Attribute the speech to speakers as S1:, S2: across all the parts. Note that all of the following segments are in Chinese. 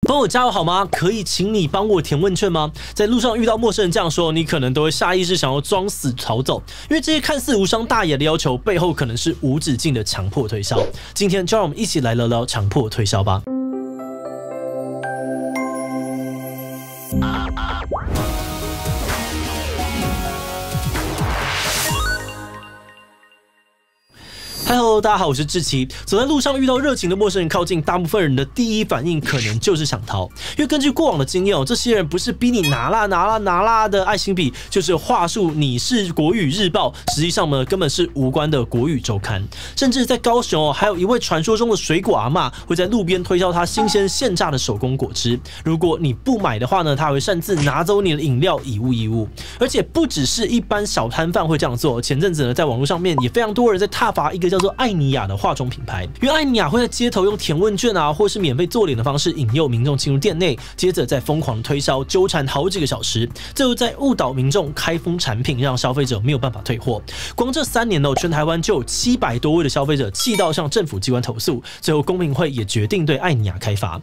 S1: 帮我加油好吗？可以请你帮我填问卷吗？在路上遇到陌生人这样说，你可能都会下意识想要装死逃走，因为这些看似无伤大雅的要求，背后可能是无止境的强迫推销。今天就让我们一起来聊聊强迫推销吧。Hello， 大家好，我是志祺。走在路上遇到热情的陌生人靠近，大部分人的第一反应可能就是想逃，因为根据过往的经验这些人不是逼你拿啦的爱心笔，就是话术你是国语日报，实际上呢根本是无关的国语周刊。甚至在高雄还有一位传说中的水果阿嬷会在路边推销她新鲜现榨的手工果汁，如果你不买的话呢，她还会擅自拿走你的饮料以物。而且不只是一般小摊贩会这样做，前阵子呢在网络上面也非常多人在挞伐一个叫做艾尼亚的化妆品牌，因为艾尼亚会在街头用填问卷或是免费做脸的方式引诱民众进入店内，接着再疯狂推销，纠缠好几个小时，最后再误导民众开封产品，让消费者没有办法退货。光这3年全台湾就有700多位的消费者气到向政府机关投诉，最后公平会也决定对艾尼亚开罚。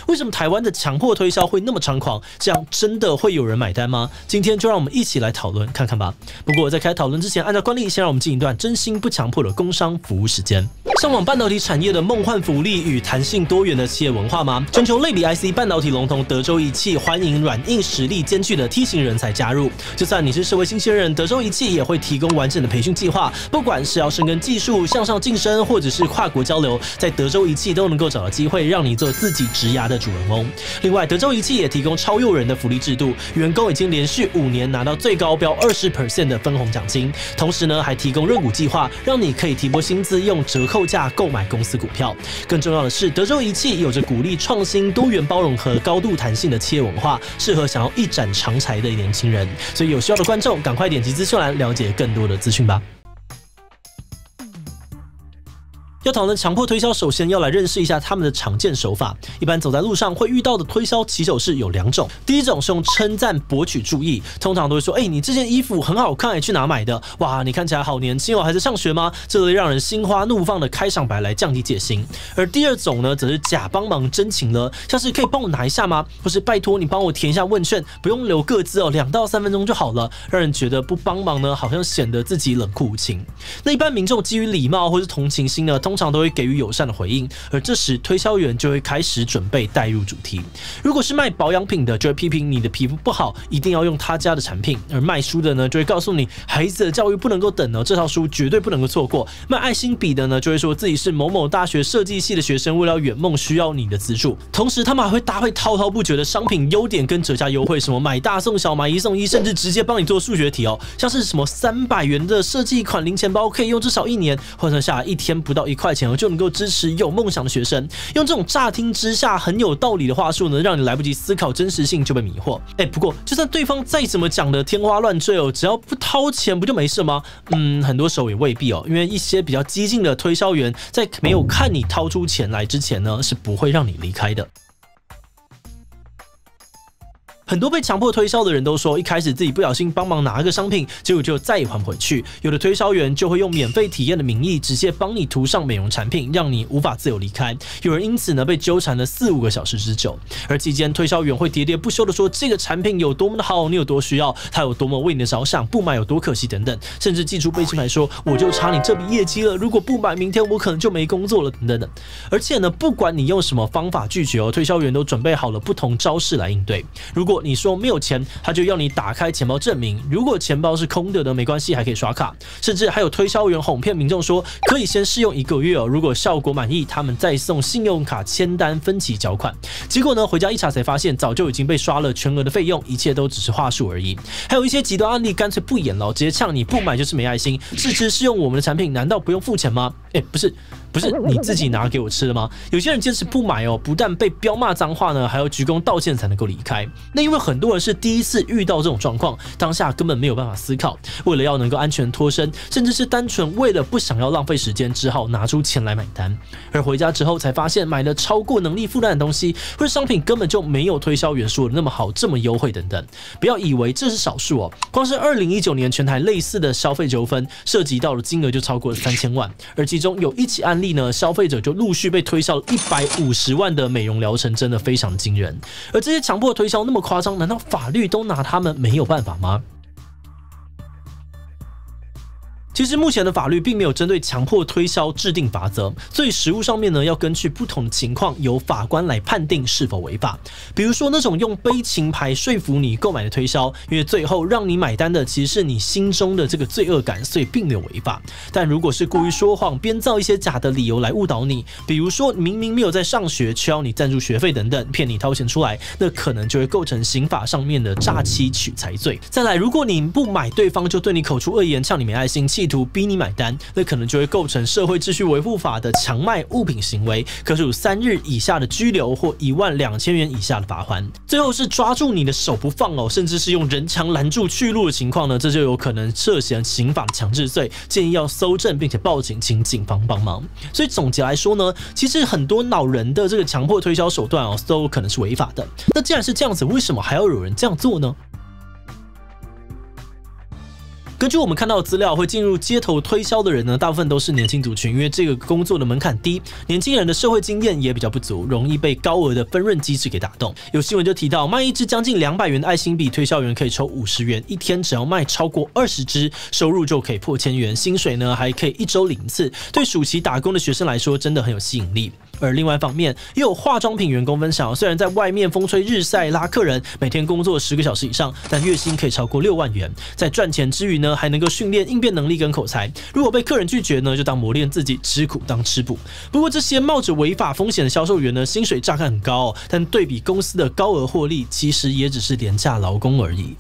S1: 为什么台湾的强迫推销会那么猖狂？这样真的会有人买单吗？今天就让我们一起来讨论看看吧。不过在开讨论之前，按照惯例，先让我们进一段真心不强迫的工商服务时间。向往半导体产业的梦幻福利与弹性多元的企业文化吗？全球类比 IC 半导体龙头德州仪器欢迎软硬实力兼具的 T 型人才加入。就算你是社会新鲜人，德州仪器也会提供完整的培训计划，不管是要深耕技术、向上晋升，或者是跨国交流，在德州仪器都能够找到机会，让你做自己职涯的主人翁。另外，德州仪器也提供超诱人的福利制度，员工已经连续5年拿到最高标20% 的分红奖金，同时呢还提供认股计划，让你可以提拨薪资用折扣价购买公司股票。更重要的是，德州仪器有着鼓励创新、多元包容和高度弹性的企业文化，适合想要一展长才的年轻人。所以有需要的观众，赶快点击资讯栏了解更多的资讯吧。要讨论强迫推销，首先要来认识一下他们的常见手法。一般走在路上会遇到的推销起手式有2种，第一种是用称赞博取注意，通常都会说：“你这件衣服很好看，去哪买的？哇，你看起来好年轻哦，还在上学吗？”这类让人心花怒放的开场白来降低戒心。而第二种呢，则是假帮忙真情了，像是可以帮我拿一下吗？或是拜托你帮我填一下问卷，不用留个字2到3分钟就好了，让人觉得不帮忙呢，好像显得自己冷酷无情。那一般民众基于礼貌或是同情心呢，通常都会给予友善的回应，而这时推销员就会开始准备带入主题。如果是卖保养品的，就会批评你的皮肤不好，一定要用他家的产品；而卖书的呢，就会告诉你孩子的教育不能够等哦，这套书绝对不能够错过。卖爱心笔的呢，就会说自己是某某大学设计系的学生，为了圆梦需要你的资助。同时，他们还会搭配滔滔不绝的商品优点跟折价优惠，什么买大送小、买1送1，甚至直接帮你做数学题哦，像是什么300元的设计款零钱包可以用至少1年，换算下来1天不到1块钱就能够支持有梦想的学生。用这种乍听之下很有道理的话术呢，让你来不及思考真实性就被迷惑。不过就算对方再怎么讲的天花乱坠哦，只要不掏钱不就没事吗？很多时候也未必哦，因为一些比较激进的推销员在没有看你掏出钱来之前呢，是不会让你离开的。很多被强迫推销的人都说，一开始自己不小心帮忙拿一个商品，结果就再也还不回去。有的推销员就会用免费体验的名义，直接帮你涂上美容产品，让你无法自由离开。有人因此呢被纠缠了4-5个小时之久。而期间，推销员会喋喋不休的说这个产品有多么的好，你有多需要，他有多么为你的着想，不买有多可惜等等，甚至寄出背信牌说我就差你这笔业绩了，如果不买，明天我可能就没工作了等等。而且呢，不管你用什么方法拒绝推销员都准备好了不同招式来应对。如果你说没有钱，他就要你打开钱包证明，如果钱包是空的呢，没关系，还可以刷卡。甚至还有推销员哄骗民众说可以先试用1个月哦，如果效果满意，他们再送信用卡签单分期缴款。结果呢，回家一查才发现早就已经被刷了全额的费用，一切都只是话术而已。还有一些极端案例干脆不演了，直接呛你不买就是没爱心，试吃试用我们的产品难道不用付钱吗？不是你自己拿给我吃的吗？有些人坚持不买哦，不但被彪骂脏话呢，还要鞠躬道歉才能够离开。那因为很多人是第一次遇到这种状况，当下根本没有办法思考，为了要能够安全脱身，甚至是单纯为了不想要浪费时间，只好拿出钱来买单。而回家之后才发现买了超过能力负担的东西，或者商品根本就没有推销员说的那么好，这么优惠等等。不要以为这是少数哦，光是2019年全台类似的消费纠纷涉及到的金额就超过了3000万，而其中有一起案例例呢，消费者就陆续被推销了150万的美容疗程，真的非常惊人。而这些强迫推销那么夸张，难道法律都拿他们没有办法吗？其实目前的法律并没有针对强迫推销制定法则，所以实务上面呢，要根据不同的情况，由法官来判定是否违法。比如说那种用悲情牌说服你购买的推销，因为最后让你买单的其实是你心中的这个罪恶感，所以并没有违法。但如果是故意说谎、编造一些假的理由来误导你，比如说明明没有在上学，却要你赞助学费等等，骗你掏钱出来，那可能就会构成刑法上面的诈欺取财罪。再来，如果你不买，对方就对你口出恶言，呛你没爱心，企图逼你买单，那可能就会构成社会秩序维护法的强卖物品行为，可处3日以下的拘留或12000元以下的罚锾。最后是抓住你的手不放哦，甚至是用人墙拦住去路的情况呢，这就有可能涉嫌刑法强制罪，建议要搜证并且报警，请警方帮忙。所以总结来说呢，其实很多恼人的这个强迫推销手段哦，都有可能是违法的。那既然是这样子，为什么还要有人这样做呢？根据我们看到的资料，会进入街头推销的人呢，大部分都是年轻族群，因为这个工作的门槛低，年轻人的社会经验也比较不足，容易被高额的分润机制给打动。有新闻就提到，卖一支将近200元的爱心笔，推销员可以抽50元，一天只要卖超过20支，收入就可以破1000元，薪水呢还可以1周领1次，对暑期打工的学生来说，真的很有吸引力。而另外一方面，也有化妆品员工分享，虽然在外面风吹日晒拉客人，每天工作10个小时以上，但月薪可以超过6万元。在赚钱之余呢，还能够训练应变能力跟口才。如果被客人拒绝呢，就当磨练自己，吃苦当吃补。不过这些冒着违法风险的销售员呢，薪水乍看很高哦，但对比公司的高额获利，其实也只是廉价劳工而已。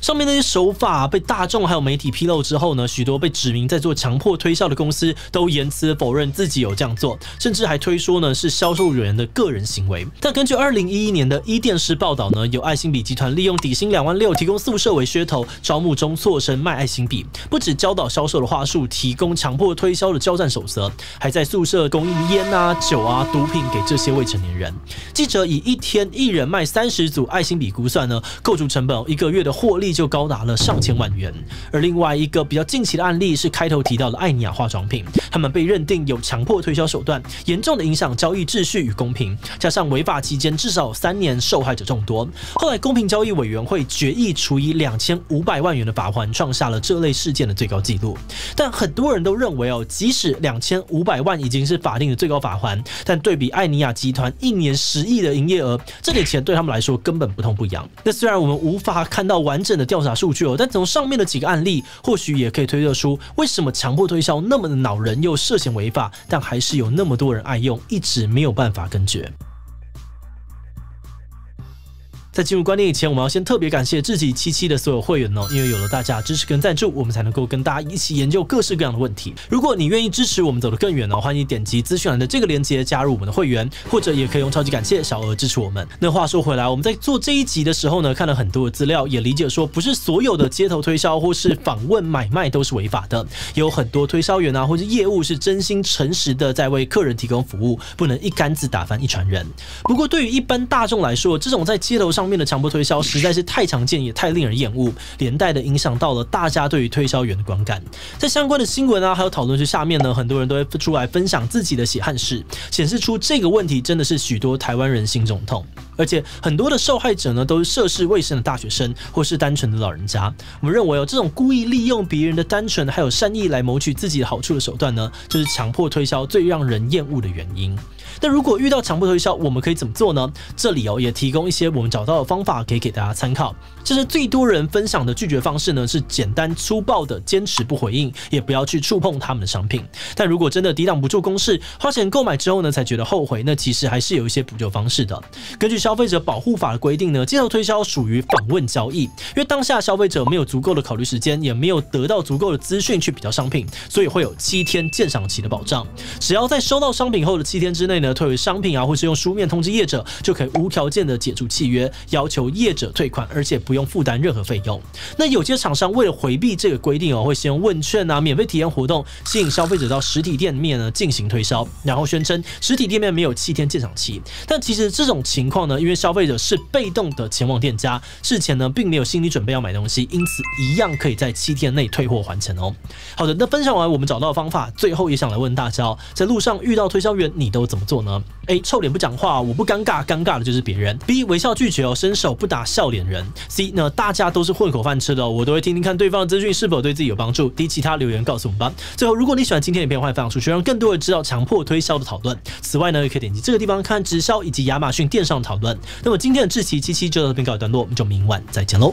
S1: 上面那些手法被大众还有媒体披露之后呢，许多被指名在做强迫推销的公司都言辞否认自己有这样做，甚至还推说呢是销售员的个人行为。但根据2011年的电视报道呢，有爱心笔集团利用底薪2万6提供宿舍为噱头，招募中辍生卖爱心笔，不只教导销售的话术，提供强迫推销的交战守则，还在宿舍供应烟啊、酒啊、毒品给这些未成年人。记者以一天一人卖30组爱心笔估算呢，构筑成本1个月的获利就高达了上千万元。而另外一个比较近期的案例是开头提到的艾尼亚化妆品，他们被认定有强迫推销手段，严重的影响交易秩序与公平，加上违法期间至少有3年，受害者众多。后来公平交易委员会决议处以2500万元的罚锾，创下了这类事件的最高纪录。但很多人都认为哦，即使2500万已经是法定的最高罚锾，但对比艾尼亚集团1年10亿的营业额，这点钱对他们来说根本不痛不痒。那虽然我们无法看到完整的调查数据哦，但从上面的几个案例，或许也可以推测出为什么强迫推销那么的恼人又涉嫌违法，但还是有那么多人爱用，一直没有办法根绝。在进入观点以前，我们要先特别感谢志祺77的所有会员哦，因为有了大家的支持跟赞助，我们才能够跟大家一起研究各式各样的问题。如果你愿意支持我们走得更远哦，欢迎点击资讯栏的这个链接加入我们的会员，或者也可以用超级感谢小额支持我们。那话说回来，我们在做这一集的时候呢，看了很多的资料，也理解说不是所有的街头推销或是访问买卖都是违法的，有很多推销员啊或者业务是真心诚实的在为客人提供服务，不能一竿子打翻一船人。不过对于一般大众来说，这种在街头上面的强迫推销实在是太常见，也太令人厌恶，连带的影响到了大家对于推销员的观感。在相关的新闻啊，还有讨论区下面呢，很多人都会出来分享自己的血汗史，显示出这个问题真的是许多台湾人心中痛。而且很多的受害者呢，都是涉世未深的大学生，或是单纯的老人家。我们认为这种故意利用别人的单纯还有善意来谋取自己的好处的手段呢，就是强迫推销最让人厌恶的原因。但如果遇到强迫推销，我们可以怎么做呢？这里也提供一些我们找到的方法，可以给大家参考。这是最多人分享的拒绝方式呢，是简单粗暴的坚持不回应，也不要去触碰他们的商品。但如果真的抵挡不住攻势，花钱购买之后呢，才觉得后悔，那其实还是有一些补救方式的。根据消费者保护法的规定呢，街头推销属于访问交易，因为当下消费者没有足够的考虑时间，也没有得到足够的资讯去比较商品，所以会有7天鉴赏期的保障。只要在收到商品后的7天之内呢，退回商品啊，或是用书面通知业者，就可以无条件的解除契约，要求业者退款，而且不用负担任何费用。那有些厂商为了回避这个规定哦，会先用问券啊、免费体验活动吸引消费者到实体店面呢进行推销，然后宣称实体店面没有7天鉴赏期。但其实这种情况呢，呢，因为消费者是被动的前往店家，事前呢并没有心理准备要买东西，因此一样可以在7天内退货还钱哦。好的，那分享完我们找到的方法，最后也想来问大家，在路上遇到推销员，你都怎么做呢？ A. 臭脸不讲话，我不尴尬，尴尬的就是别人。B. 微笑拒绝哦，伸手不打笑脸人。C. 呢，大家都是混口饭吃的哦，我都会听听看对方的资讯是否对自己有帮助。D. 其他留言告诉我们吧。最后，如果你喜欢今天的影片，欢迎分享出去，让更多人知道强迫推销的讨论。此外呢，也可以点击这个地方看直销以及亚马逊电商讨论。那么今天的志奇77就到这边告一段落，我们就明晚再见喽。